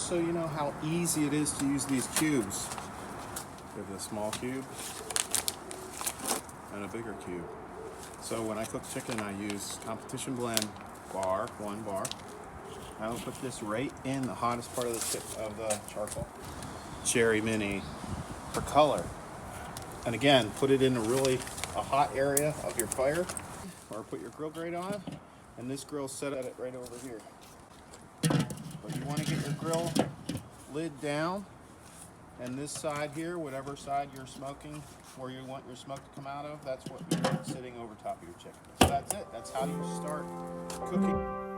just so you know how easy it is to use these cubes. There's a small cube and a bigger cube. So when I cook chicken, I use competition blend bar, 1 bar. I will put this right in the hottest part of the charcoal. Cherry mini for color. And again, put it in a hot area of your fire, or put your grill grate on, and this grill's set at it right over here. But you want to get your grill lid down, and this side here, whatever side you're smoking, where you want your smoke to come out of, that's what you're sitting over top of your chicken. So that's it. That's how you start cooking.